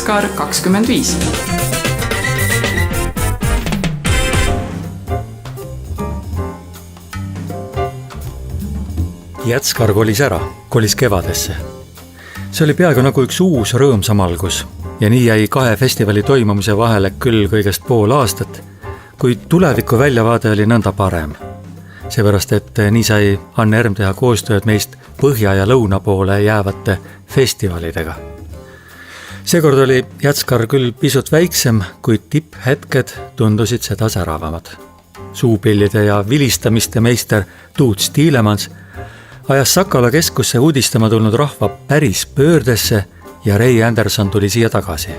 Jatskar 25. Jatskar kolis kevadesse. See oli peaaegu nagu üks uus rõõmsam algus ja nii jäi 2 festivali toimumise vahele küll kõigest pool aastat, kuid tuleviku väljavaade oli nõnda parem. Seepärast, et nii sai Anne Erm teha koostööd meist põhja ja lõuna poole jäävate festivalidega. Seekord oli Jatskar küll pisut väiksem, kuid tipphetked tundusid seda säravamad. Suupillide ja vilistamiste meister Toots Thielemans ajas Sakala keskusse uudistama tulnud rahva päris pöördesse ja Ray Anderson tuli siia tagasi.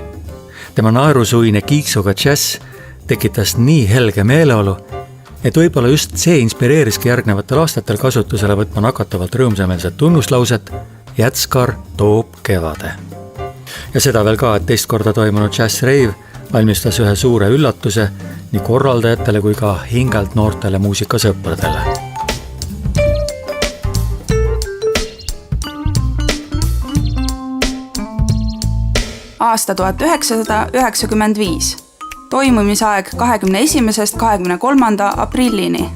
Tema naerusuine kiiksuga džäss tekitas nii helge meeleolu, et võib-olla just see inspireeriski järgnevatel aastatel kasutusele võtma nakatavalt rõõmsameelset tunnuslauset Jatskar toob kevade. Ja seda veel ka, et teist korda toimunud Jazz Rave valmistas ühe suure üllatuse nii korraldajatele kui ka hingelt noortele muusikasõpradele. Aasta 1995. Toimumisaeg 21. 23. aprillini.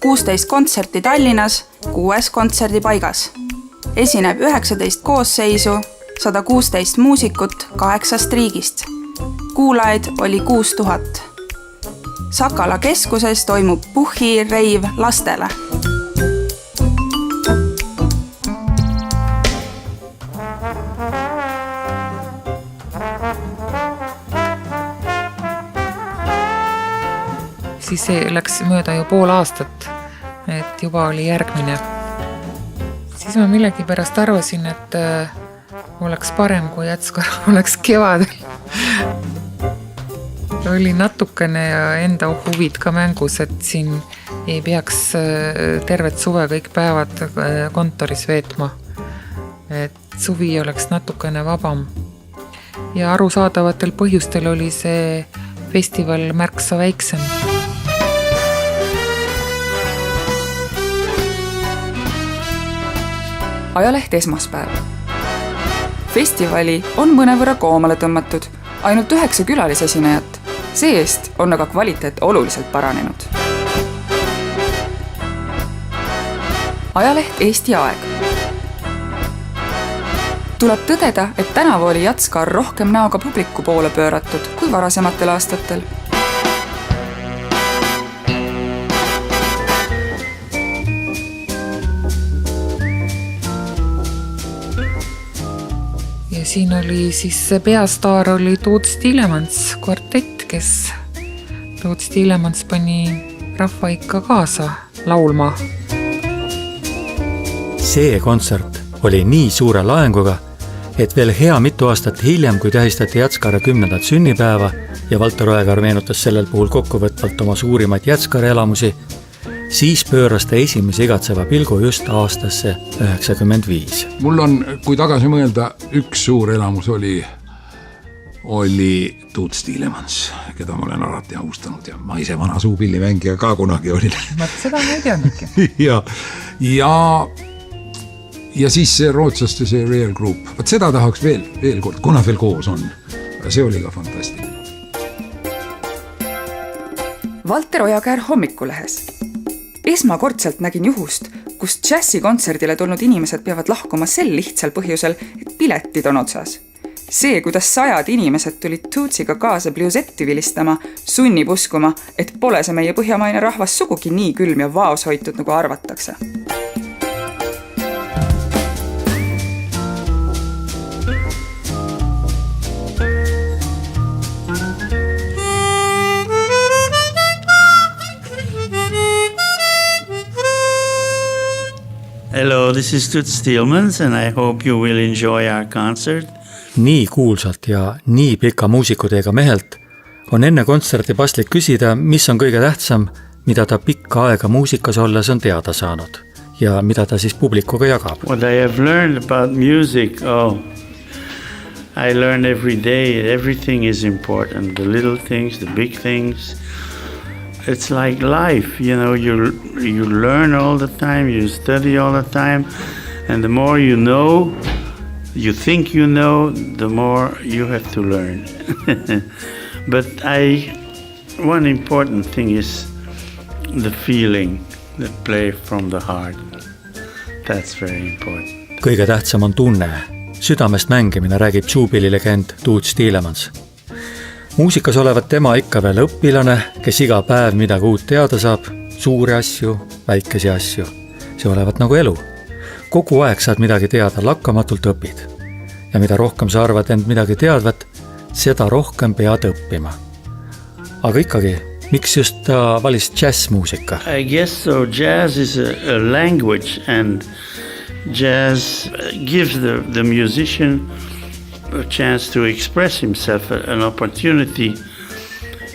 16 kontserti Tallinnas, 6 kontserdipaigas. Esineb 19 koosseisu, 116 muusikut 8 riigist. Kuulajaid oli 6000. Sakala keskuses toimub Puhhi Rave lastele. Siis läks mööda ju pool aastat, et juba oli järgmine. Siis ma millegi pärast arvasin, et oleks parem, kui Jatskar oleks kevadel. Oli natukene ja enda huvid ka mängus, et siin ei peaks tervet suve kõik päevad kontoris veetma. Et suvi oleks natukene vabam. Ja arusaadavatel põhjustel oli see festival märksa väiksem. Ajaleht Esmaspäev. Festivali on mõnevõrra koomale tõmmatud, ainult 9 külalisesinejat. See-eest on aga kvaliteet oluliselt paranenud. Ajaleht Eesti Aeg. Tuleb tõdeda, et tänavu oli Jatskar rohkem näoga publiku poole pööratud kui varasematel aastatel. Siin oli siis peastaar oli Toots Thielemans kvartett, kes Toots Thielemans pani rahva ikka kaasa laulma. See kontsert oli nii suure laenguga, et veel hea mitu aastat hiljem, kui tähistati Jatskari 10. sünnipäeva ja Valter Oegar meenutas sellel puhul kokkuvõtvalt oma suurimaid Jatskari elamusi, siis pööras ta esimese igatseva pilgu just aastasse 95. Mul on, kui tagasi mõelda, üks suur elamus oli Toots Thielemans, keda ma olen alati austanud ja ma ise vana suupillimängija ka kunagi olin. Ma seda ei teadnudki. ja siis see rootslaste see Real Group. Vaat seda tahaks veel kord, kuna veel koos on. See oli ka fantastiline. Valter Ojakäär Hommikulehes. Esmakordselt nägin juhust, kus džässikontserdile tulnud inimesed peavad lahkuma sel lihtsal põhjusel, et piletid on otsas. See, kuidas 100 inimesed tulid Tootsiga kaasa bluesetti vilistama, sunnib uskuma, et pole see meie põhjamaine rahvas sugugi nii külm ja vaos hoitud, nagu arvatakse. Hello, this is Toots Thielemans and I hope you will enjoy our concert. Nii kuulsalt ja nii pika muusikuteega mehelt on enne kontserti paslik küsida, mis on kõige tähtsam, mida ta pikka aega muusikas olles on teada saanud ja mida ta siis publikuga jagab. What I have learned about music, I learn every day. Everything is important. The little things, the big things. It's like life, you know, you learn all the time, you study all the time, and the more you know, you think you know, the more you have to learn. But one important thing is the feeling that play from the heart. That's very important. kõige tähtsam on tunne. Südamest mängimine, räägib Juubili legend Toots Thielemans. Muusikas olevat tema ikka veel õpilane, kes iga päev midagi uut teada saab, suuri asju, väikesi asju. See olevat nagu elu. Kogu aeg saad midagi teada, lakkamatult õpid. Ja mida rohkem sa arvad end midagi teadvat, seda rohkem pead õppima. Aga ikkagi, miks just ta valis jazzmuusika? I guess so. Jazz is a language, and jazz gives the musician a chance to express himself, an opportunity,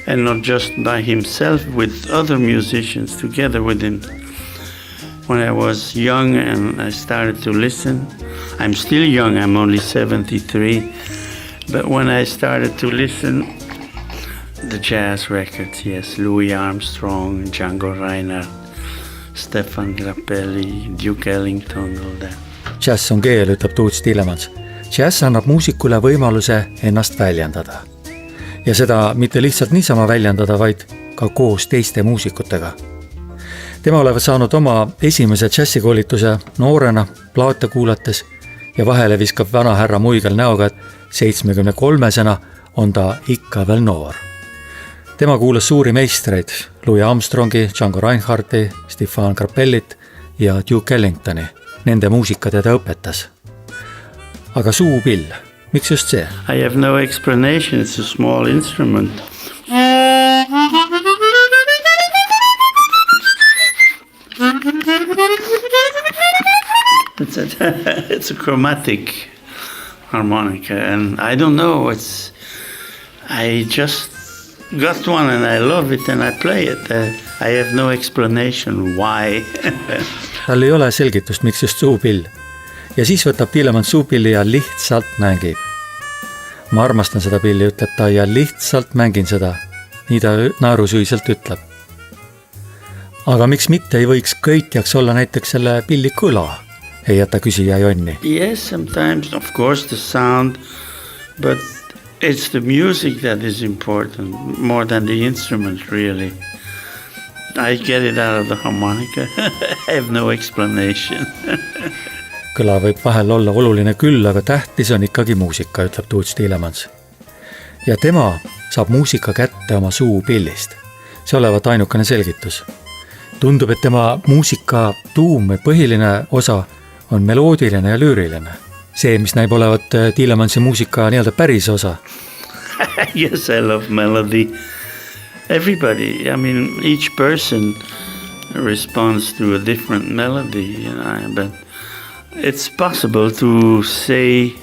and not just by himself, with other musicians together with him. When I was young and I started to listen, I'm still young, I'm only 73, but when I started to listen, the jazz records, yes, Louis Armstrong, Django Reinhardt, Stefan Grappelli, Duke Ellington, all that. Jazz on keel, ütleb Toots Thielemans. Jazz annab muusikule võimaluse ennast väljendada. Ja seda mitte lihtsalt niisama väljendada, vaid ka koos teiste muusikutega. Tema olevat saanud oma esimese jazzikoolituse noorena plaate kuulates ja vahele viskab vana härra muigel näoga, et 73-sena on ta ikka veel noor. Tema kuulas suuri meistreid, Louis Armstrongi, Django Reinhardti, Stefan Grappellit ja Duke Ellingtoni. Nende muusika teda õpetas. Aga suupill, miks just see? I have no explanation, it's a small instrument. It's a chromatic harmonica, and I don't know, I just got one and I love it and I play it. I have no explanation why. Tal ei ole selgitust, miks just suupill. Ja siis võtab Thielemans suupilli ja lihtsalt mängib. Ma armastan seda pilli, ütleb ta, ja lihtsalt mängin seda. Nii ta naerusüüselt ütleb. Aga miks mitte ei võiks köitjaks olla näiteks selle pilli kõla? Ei jäta küsija Jonni. Yes, sometimes, of course, the sound, but it's the music that is important, more than the instrument, really. I get it out of the harmonica. I have no explanation. Kõla võib vahel olla oluline küll, aga tähtis on ikkagi muusika, ütleb Toots Thielemans. Ja tema saab muusika kätte oma suupillist. See olevat ainukene selgitus. Tundub, et tema muusika tuum või põhiline osa on meloodiline ja lüüriline. See, mis näib olevat Thielemannsi muusika nii-öelda päris osa. Yes, I love melody. Everybody, I mean, each person responds to a different melody, you know, but it's possible to say,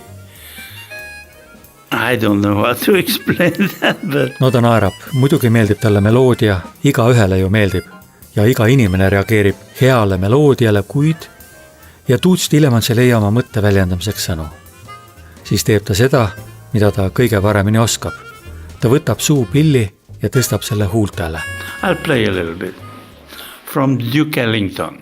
I don't know how to explain that, but... No ta naerab. Muidugi meeldib talle meloodia, iga ühele ju meeldib. Ja iga inimene reageerib heale meloodiale, kuid ja Toots Thielemans ei leia oma mõtte väljendamiseks sõnu. Siis teeb ta seda, mida ta kõige paremini oskab. Ta võtab suupilli ja tõstab selle huultele. I'll play a little bit from Duke Ellington.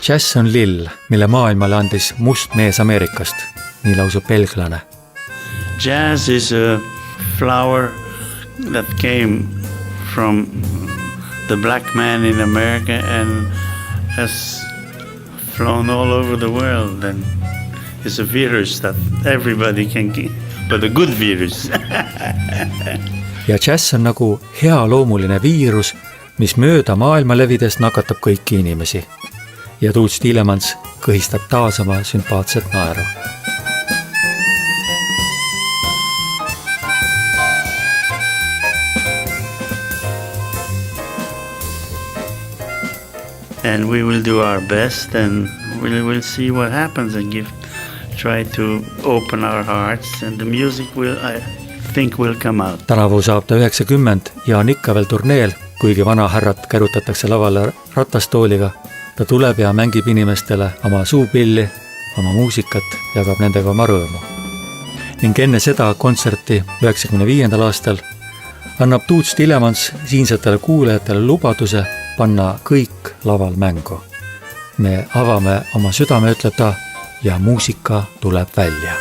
Jazz on lill, mille maailmale andis must mees Ameerikast, nii lausub belglane. Jazz is a flower that came from the black man in America and has flown all over the world, and is a virus that everybody can get, but a good virus. Ja jazz on nagu hea loomuline viirus, mis mööda maailma levides nakatab kõiki inimesi. Ja Toots Thielemans kõhistab taas oma sümpaatset naeru. And we will do our best, and we will see what happens, and try to open our hearts, and the music will, I think will come out. Tänavu saab ta 90 ja on ikka veel turneel, kuigi vana härrat kärutatakse lavale ratastooliga. Ta tuleb ja mängib inimestele oma suupilli, oma muusikat, jagab nendega oma rõõmu. Ning enne seda kontserti 95. aastal annab Toots Thielemans siinsetele kuulajatele lubaduse panna kõik laval mängu. Me avame oma südame, ütleb ta, ja muusika tuleb välja.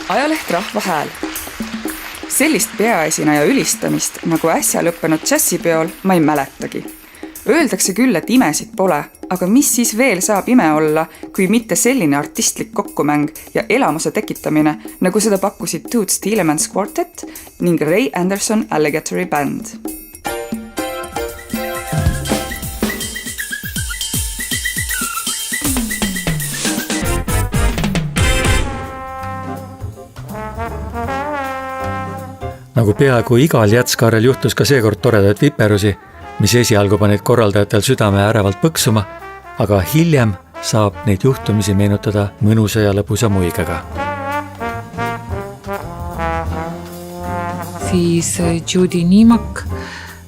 Ajaleht Rahva Hääl. Sellist peaesineja ülistamist, nagu äsja lõppenud džässipeol, ma ei mäletagi. Öeldakse küll, et imesid pole, aga mis siis veel saab ime olla, kui mitte selline artistlik kokkumäng ja elamuse tekitamine, nagu seda pakkusid Toots Thielemans Quartet ning Ray Anderson Alligatory Band. Nagu peaaegu igal jätskaarel juhtus ka seekord toredaid viperusi, mis esialgu panid korraldajatel südame ärevalt põksuma, aga hiljem saab neid juhtumisi meenutada mõnusa ja lõbusa muigega. Siis Judy Niimak,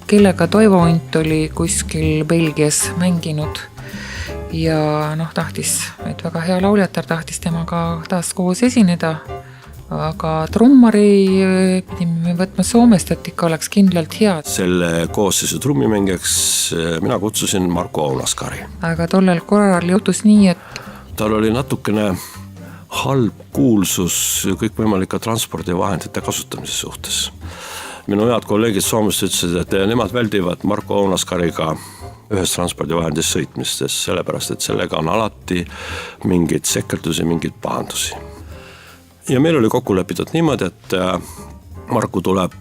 kellega Toivo Unt oli kuskil Belgias mänginud ja tahtis, et väga hea lauljatar tahtis temaga taas koos esineda. Aga trummari pidime võtma Soomest, et ikka oleks kindlalt hea. Selle koosseisu trummimängijaks mina kutsusin Marko Aunaskari. Aga tollel korral juhtus nii, et tal oli natukene halb kuulsus kõikvõimalike transpordivahendite kasutamise suhtes. Minu head kolleegid Soomest ütlesid, et nemad väldivad Marko Aunaskariga ühes transpordivahendis sõitmistes, sellepärast, et sellega on alati mingeid sekeldusi, mingeid pahandusi. Ja meil oli kokku lepitud niimoodi, et Marku tuleb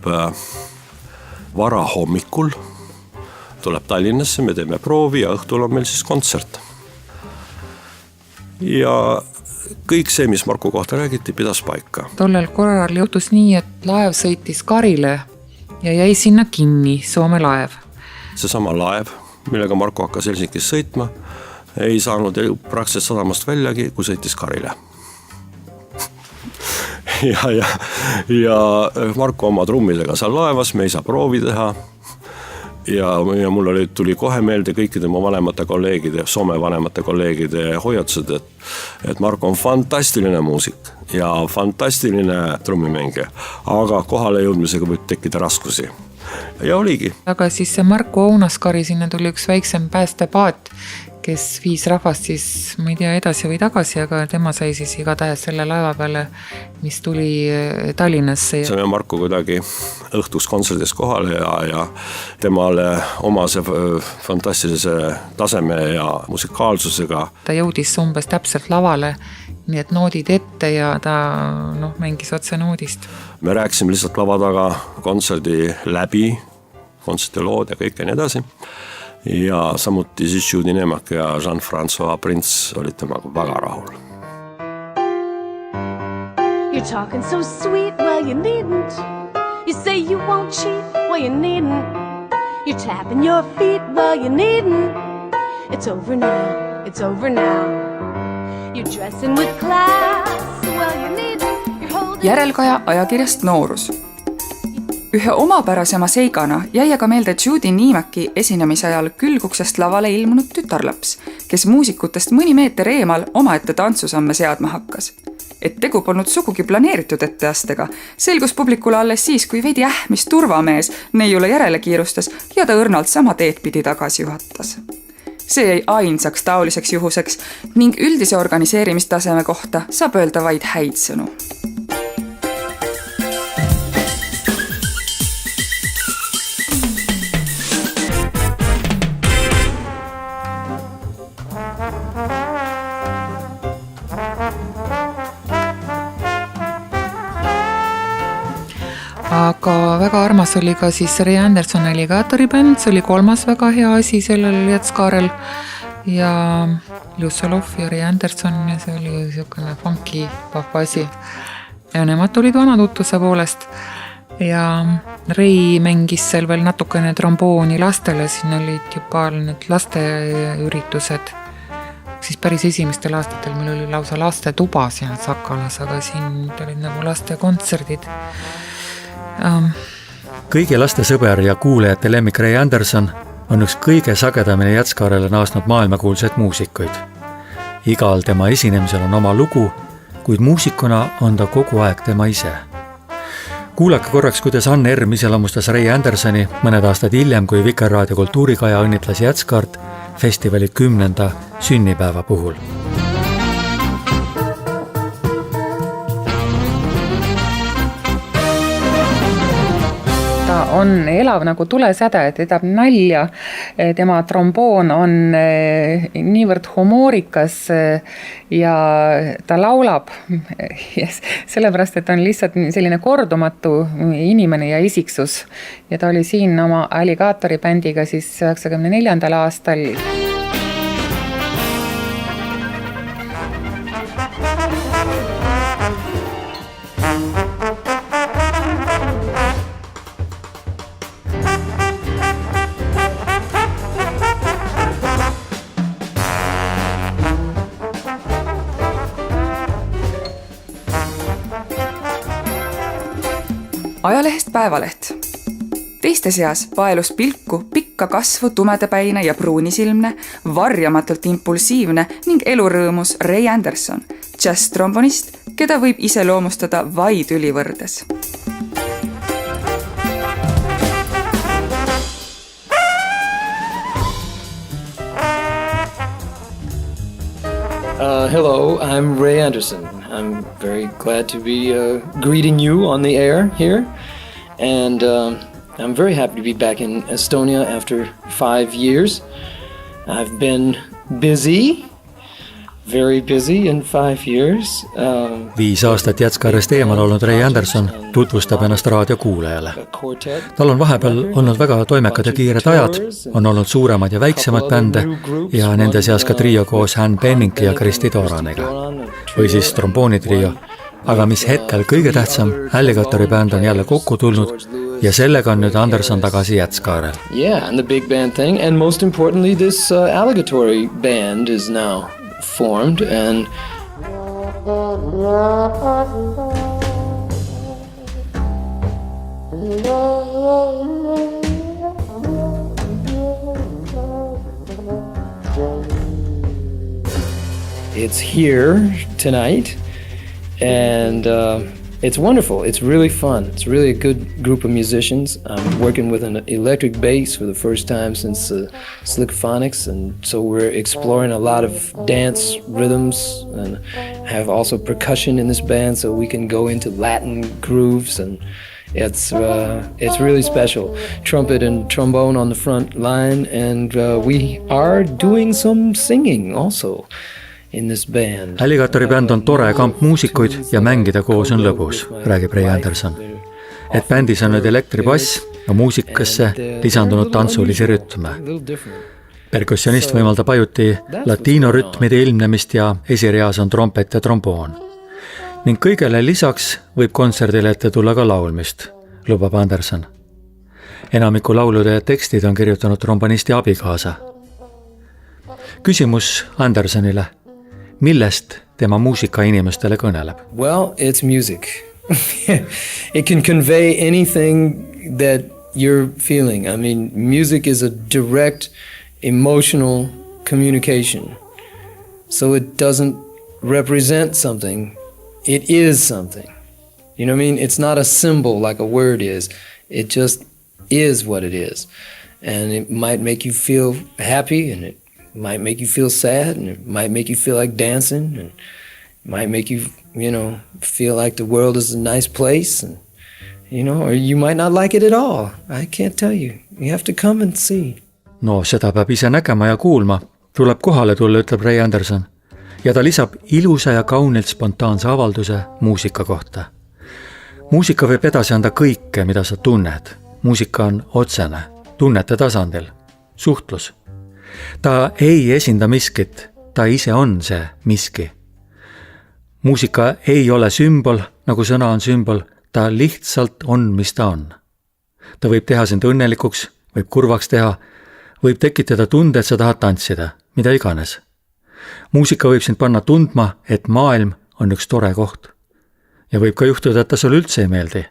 vara hommikul, tuleb Tallinnasse, me teeme proovi ja õhtul on meil siis kontsert. Ja kõik see, mis Marku kohta räägiti, pidas paika. Tollel korral juhtus nii, et laev sõitis Karile ja jäi sinna kinni, Soome laev. Seesama laev, millega Marku hakkas Helsingis sõitma, ei saanud praktiliselt sadamast väljagi, kui sõitis Karile. Ja Marko oma trummidega seal laevas, me ei saa proovi teha ja mul tuli kohe meelde kõikide mu vanemate kolleegide, Soome vanemate kolleegide hoiatused, et Marko on fantastiline muusik ja fantastiline trummimängija, aga kohale jõudmisega võib tekkida raskusi. Ja oligi. Aga siis see Marko Aunaskari sinna tuli üks väiksem päästepaat, kes viis rahvast siis, ma ei tea, edasi või tagasi, aga tema sai siis igatahes selle laeva peale, mis tuli Tallinnasse. Saime Marko kuidagi õhtuks kontserdis kohale ja temale omase fantastilise taseme ja musikaalsusega. Ta jõudis umbes täpselt lavale, nii et noodid ette ja ta mängis otse noodist. Me rääkisime lihtsalt lava taga kontserdi läbi, kontserdi lood ja kõik ja nii edasi. Ja samuti siis Judy Niimak ja Jean-François Prince olid temaga väga rahul. You're talking so sweet, well you needn't. You say you won't cheat, well you needn't. You're tapping your feet, well you needn't. It's over now, it's over now. You're dressing with class, well you needn't. Järelkaja ajakirjast Noorus. Ühe omapärasema seigana jäi aga meelde Judy Niimaki esinemise ajal külguksest lavale ilmunud tütarlaps, kes muusikutest mõni meeter eemal omaette tantsusamme seadma hakkas. Et tegu polnud sugugi planeeritud etteastega, selgus publikule alles siis, kui veidi ähmis turvamees neiule järele kiirustas ja ta õrnalt sama teed pidi tagasi juhatas. See jäi ainsaks taoliseks juhuseks ning üldise organiseerimistaseme kohta saab öelda vaid häid sõnu. Aga väga armas oli ka siis Ray Anderson Alligaatori bänd, see oli 3. väga hea asi sellel Jätskaarel ja Lusolov ja Ray Anderson ja see oli niisugune funky vahva asi. Ja nemad tulid vana tutvuse poolest ja Ray mängis seal veel natukene trombooni lastele, siin olid juba need lasteüritused. Siis päris esimestel aastatel meil oli lausa laste tuba siin Sakalas, aga siin olid nagu laste kontserdid. Kõigi laste sõber ja kuulajate lemmik Ray Anderson on üks kõige sagedamini Jätskaarele naasnud maailmakuulsaid muusikuid. Igal tema esinemisel on oma lugu, kuid muusikuna on ta kogu aeg tema ise. Kuulake korraks, kuidas Anne Erm iseloomustas Ray Andersoni mõned aastad hiljem, kui Vikerraadio Kultuurikaja õnnitles Jätskaart festivali 10. sünnipäeva puhul. On elav nagu tulesäde, et edab nalja. Tema tromboon on niivõrd humoorikas ja ta laulab sellepärast, et on lihtsalt selline kordumatu inimene ja isiksus. Ja ta oli siin oma Alligaatori bändiga siis 94. aastal. Ajalehest Päevaleht. Teiste seas paelus pilku pikka kasvu tumedapäine ja pruunisilmne, varjamatult impulsiivne ning elurõõmus Ray Anderson, jazz-trombonist, keda võib iseloomustada vaid ülivõrdes. Hello, I'm Ray Anderson. I'm very glad to be greeting you on the air here. And I'm very happy to be back in Estonia after 5 years. I've been busy, very busy in 5 years. 5 aastat Jätskaarest eemal olnud Ray Anderson tutvustab ennast raadiokuulajale. Tal on vahepeal olnud väga toimekad ja kiired ajad, on olnud suuremad ja väiksemad bände ja nende seas ka trio koos Ann Penninki ja Kristi Toranega. Või siis tromboonitrio. Aga mis hetkel kõige tähtsam, Alligaatori bänd on jälle kokku tulnud ja sellega on nüüd Anderson tagasi Jätskaarel. Yeah, and the big band thing. And most importantly, this Alligaatori band is now formed and it's here tonight and it's wonderful. It's really fun. It's really a good group of musicians. I'm working with an electric bass for the first time since Slickphonics, and so we're exploring a lot of dance rhythms and have also percussion in this band, so we can go into Latin grooves, and it's really special. Trumpet and trombone on the front line, and we are doing some singing also. Alligaatori bänd on tore kamp muusikuid ja mängida koos on lõbus, räägib Ray Anderson. Et bändis on nüüd elektribass ja muusikasse lisandunud tantsulisi rütme. Perkussionist võimaldab ajuti latiinorütmide ilmnemist ja esireas on trompet ja tromboon. Ning kõigele lisaks võib kontserdile ette tulla ka laulmist, lubab Anderson. Enamiku laulude tekstid on kirjutanud trombonisti abikaasa. Küsimus Andersonile. Millest tema muusika inimestele kõneleb? Well, it's music. It can convey anything that you're feeling. I mean, music is a direct emotional communication. So it doesn't represent something. It is something. You know what I mean? It's not a symbol like a word is. It just is what it is. And it might make you feel happy, and it might make you feel sad, and it might make you feel like dancing, and it might make you, feel like the world is a nice place, and, or you might not like it at all. I can't tell you. You have to come and see. No seda peab ise nägema ja kuulma. Tuleb kohale tulla, ütleb Ray Anderson. Ja ta lisab ilusa ja kaunilt spontaanse avalduse muusika kohta. Muusika võib edasi anda kõike, mida sa tunned. Muusika on otsene, tunnete tasandil, suhtlus. Ta ei esinda miskit, ta ise on see miski. Muusika ei ole sümbol, nagu sõna on sümbol, ta lihtsalt on, mis ta on. Ta võib teha sind õnnelikuks, võib kurvaks teha, võib tekitada tunde, et sa tahad tantsida, mida iganes. Muusika võib sind panna tundma, et maailm on üks tore koht. Ja võib ka juhtuda, et ta sulle üldse ei meeldi.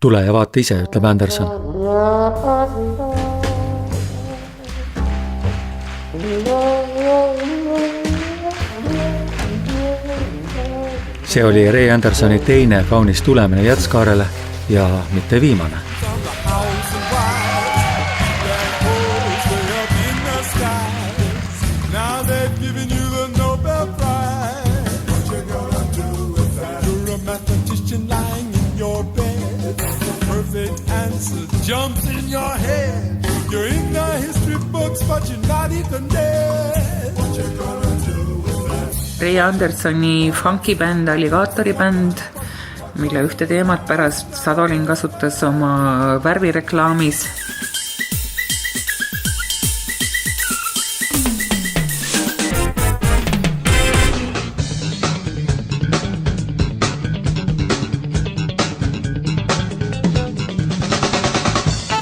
Tule ja vaata ise, ütleb Anderson. See oli Ray Andersoni teine kaunis tulemine Jätskaarele ja mitte viimane. Jumps in your head. You're in the history books, but you're not even dead. What you gonna do with that? Ray Andersoni funkibänd, alligaatoribänd, mille ühte teemat pärast Sadolin kasutas oma värvireklaamis.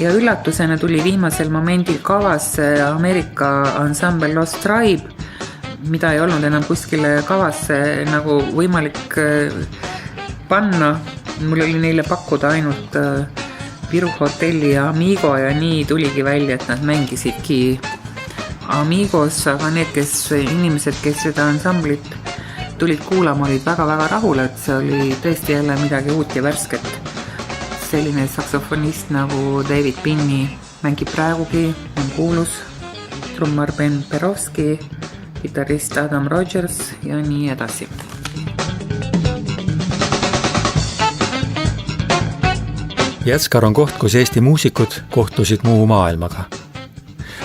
Ja üllatusena tuli viimasel momendil kavasse Ameerika ansambel Lost Tribe, mida ei olnud enam kuskile kavasse nagu võimalik panna. Mul oli neile pakkuda ainult Viru hotelli ja Amigo ja nii tuligi välja, et nad mängisidki Amigos, aga need inimesed, kes seda ansamblit tulid kuulama, olid väga-väga rahul, et see oli tõesti jälle midagi uut ja värsket. Selline saksofonist nagu David Binney mängib praegugi, on kuulus, trummar Ben Perovski, gitarrist Adam Rogers ja nii edasi. Jätskar on koht, kus Eesti muusikud kohtusid muu maailmaga.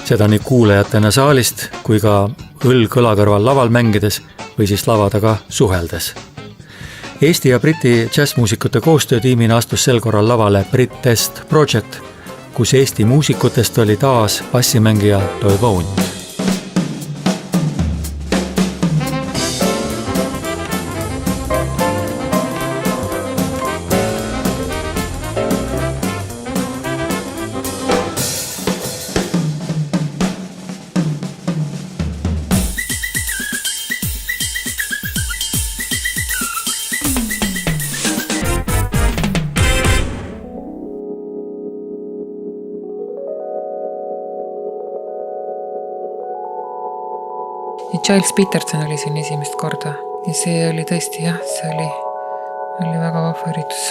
Seda nii kuulajatena saalist kui ka õlg õla kõrval laval mängides või siis lava taga suheldes. Eesti ja Briti džässmuusikute koostöötiimina astus sel korral lavale Brit Test Project, kus Eesti muusikutest oli taas bassimängija Toy Bone. Ja Giles Peterson oli siin esimest korda ja see oli tõesti, see oli väga vahva üritus.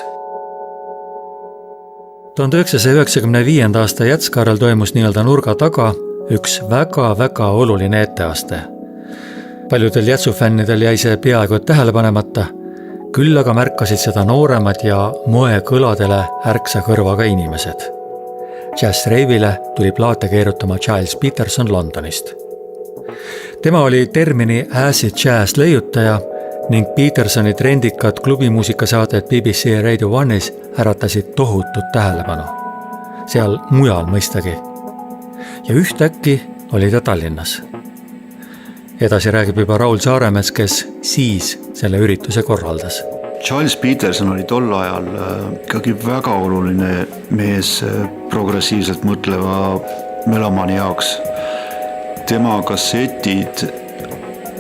1995. aasta Jätskaarel toimus nii-öelda nurga taga üks väga-väga oluline etteaste. Paljudel jätsufännidel jäi see peaaegu tähele panemata, küll aga märkasid seda nooremad ja moe kõladele ärksa kõrvaga inimesed. Jazz Rave'ile tuli plaate keerutama Giles Peterson Londonist. Tema oli termini acid jazz leiutaja ning Petersoni trendikad klubimuusikasaated BBC Radio 1-is äratasid tohutut tähelepanu. Seal mujal mõistagi. Ja ühtäkki oli ta Tallinnas. Edasi räägib juba Raul Saaremets, kes siis selle ürituse korraldas. Giles Peterson oli tol ajal ikkagi väga oluline mees progressiivselt mõtleva melomani jaoks. Tema kassetid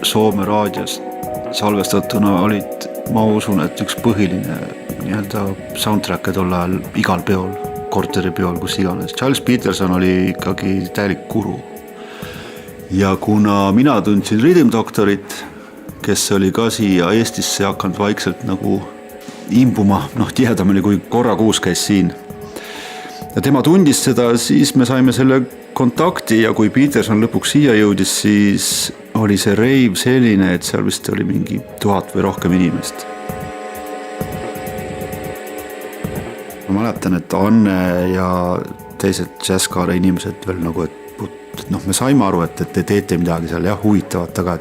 Soome raadiost salvestatuna olid, ma usun, et üks põhiline soundtrack tol ajal igal peol. korteripeol, kus iganes. Charles Peterson oli ikkagi täielik guru. Ja kuna mina tundsin Rhythm Doctorit, kes oli ka siia Eestisse hakanud vaikselt nagu imbuma, tihedamini kui korra kuus käis siin. Ja tema tundis seda, siis me saime selle kontakti ja kui Peterson lõpuks siia jõudis, siis oli see reiv selline, et seal vist oli mingi 1000 või rohkem inimest. Ma mäletan, et Anne ja teised Jazzkaare inimesed veel nagu, et me saime aru, et te teete midagi seal huvitavat, aga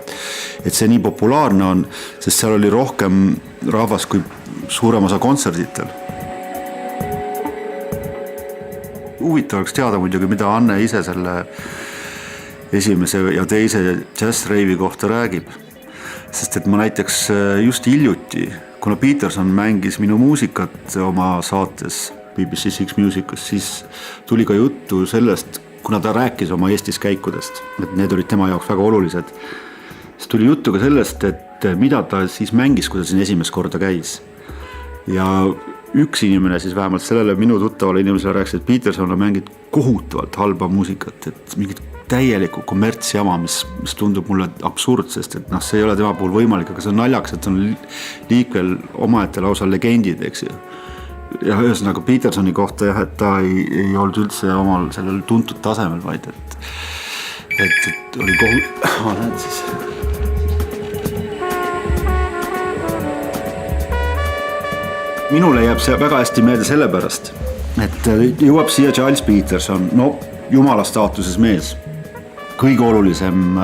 et see nii populaarne on, sest seal oli rohkem rahvas kui suurem osa kontserditel. Huvitav oleks teada muidugi, mida Anne ise selle esimese ja teise jazz-reivi kohta räägib. Sest et ma näiteks just hiljuti, kuna Peterson mängis minu muusikat oma saates BBC Six Musicus, siis tuli ka juttu sellest, kuna ta rääkis oma Eestis käikudest, et need olid tema jaoks väga olulised. Siis tuli juttu ka sellest, et mida ta siis mängis, kui ta siin esimest korda käis. Ja üks inimene siis vähemalt sellele minu tuttavale inimesele rääkis, et Peterson on mängid kohutavalt halba muusikat, et mingit täielikku kommertsjama, mis tundub mulle absurd, sest et see ei ole tema puhul võimalik, aga see on naljaks, et on liikvel omaette lausa legendid, eks ju. Ja ühesõnaga Petersoni kohta jah, et ta ei olnud üldse omal sellel tuntud tasemel, vaid et oli näed siis. Minule jääb see väga hästi meelde sellepärast, et jõuab siia Charles Peterson, jumala staatuses mees, kõige olulisem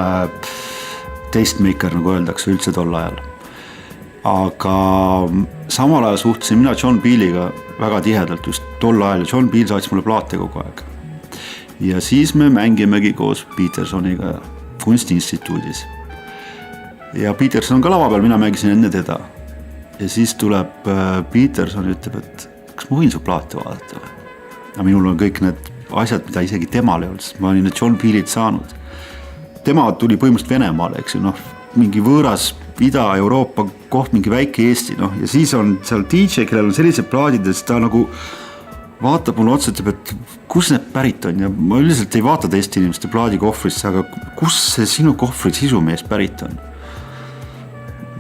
tastemaker, nagu öeldakse üldse tol ajal. Aga samal ajal suhtlesin mina John Peeliga väga tihedalt just tol ajal. John Peel saatis mulle plaate kogu aeg. Ja siis me mängimegi koos Petersoniga Kunstiinstituudis. Ja Peterson ka lava peal, mina mängisin enne teda. Ja siis tuleb Peterson ja ütleb, et kas ma võin su plaate vaadata? Ja minul on kõik need asjad, mida isegi temal ei olnud, sest ma olin need John Peelit saanud. Tema tuli põhimõtteliselt Venemaale, eks ju, mingi võõras Ida-Euroopa koht, mingi väike Eesti, ja siis on seal DJ, kellel on sellised plaadid, et ta nagu vaatab mulle otsa, et kus need pärit on ja ma üldiselt ei vaata teiste inimeste plaadikohvrisse, aga kus see sinu kohvri sisumees pärit on?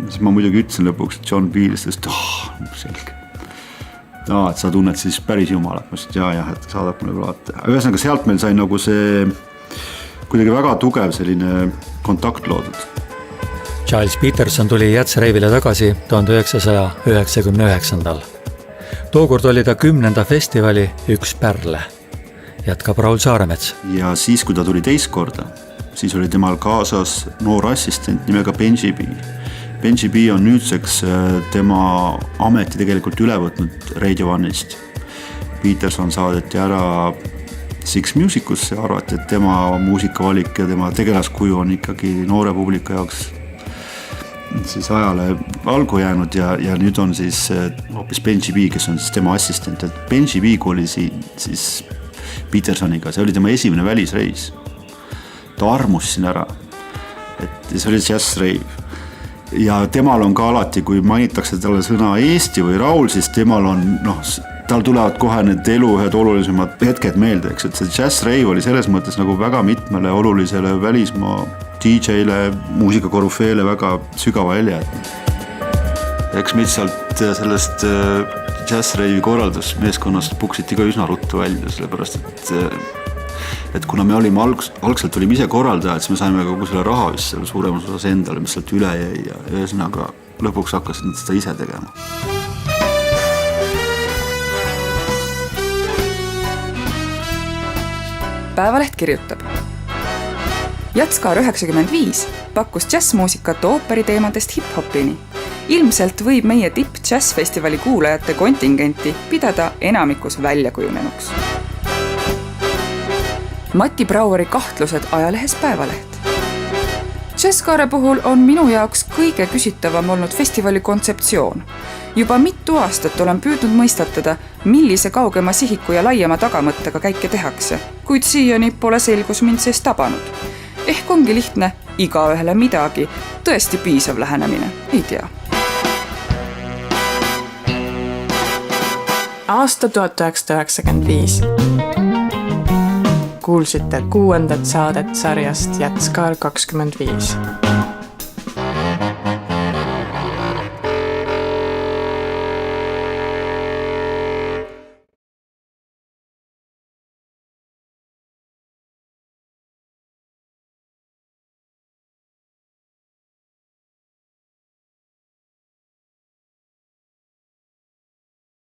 Siis ma muidugi ütlesin lõpuks, et John Peel, sest selge. Et sa tunned siis päris jumalat, ma ütlesin, jah, et saadab mulle plaate. Ühesõnaga sealt meil sai nagu see kuidagi väga tugev selline kontakt loodud. Charles Peterson tuli Jazz-reivile tagasi 1999. Tookord oli ta 10. festivali üks pärle, jätkab Raul Saaremets. Ja siis, kui ta tuli teist korda, siis oli temal kaasas noor assistent nimega Benji B. Benji B on nüüdseks tema ameti tegelikult üle võtnud Radio One'ist. Peterson saadeti ära Six Musicusse, arvati, et tema muusikavalik ja tema tegelaskuju on ikkagi noore publika jaoks siis ajale algu jäänud ja nüüd on siis hoopis Benji B, kes on siis tema assistent. Et Benji B oli siis Petersoniga, see oli tema esimene välisreis. Ta armus siin ära, et see oli jazz-reiv. Ja temal on ka alati, kui mainitakse talle sõna Eesti või Raul, siis temal on, tal tulevad kohe need elu ühed olulisemad hetked meelde, eks, et see jazz-reiv oli selles mõttes nagu väga mitmele olulisele välismaa DJ-le, muusikakorufeele väga sügava helje. Eks meid sealt sellest jazz-reivi korraldusmeeskonnast puksiti ka üsna ruttu välja, sellepärast et kuna me olime algselt olime ise korraldajad, siis me saime kogu selle raha vist selle suuremas osas endale, mis sealt üle jäi ja ühesõnaga lõpuks hakkasid nad seda ise tegema. Päevaleht kirjutab. Jazzkaar 95 pakkus jazzmuusikat ooperiteemadest hip-hopini. Ilmselt võib meie tipp jazzfestivali kuulajate kontingenti pidada enamikus väljakujunenuks. Mati Braueri kahtlused ajalehes Päevaleht. Jazzkaare puhul on minu jaoks kõige küsitavam olnud festivali kontseptsioon. Juba mitu aastat olen püüdnud mõistatada, millise kaugema sihiku ja laiema tagamõttega käike tehakse, kuid siiani pole selgus mind sees tabanud. Ehk ongi lihtne igaühele midagi, tõesti piisav lähenemine, ei tea. Aasta 1995. Kuulsite 6. saadet sarjast Jätskaar 25.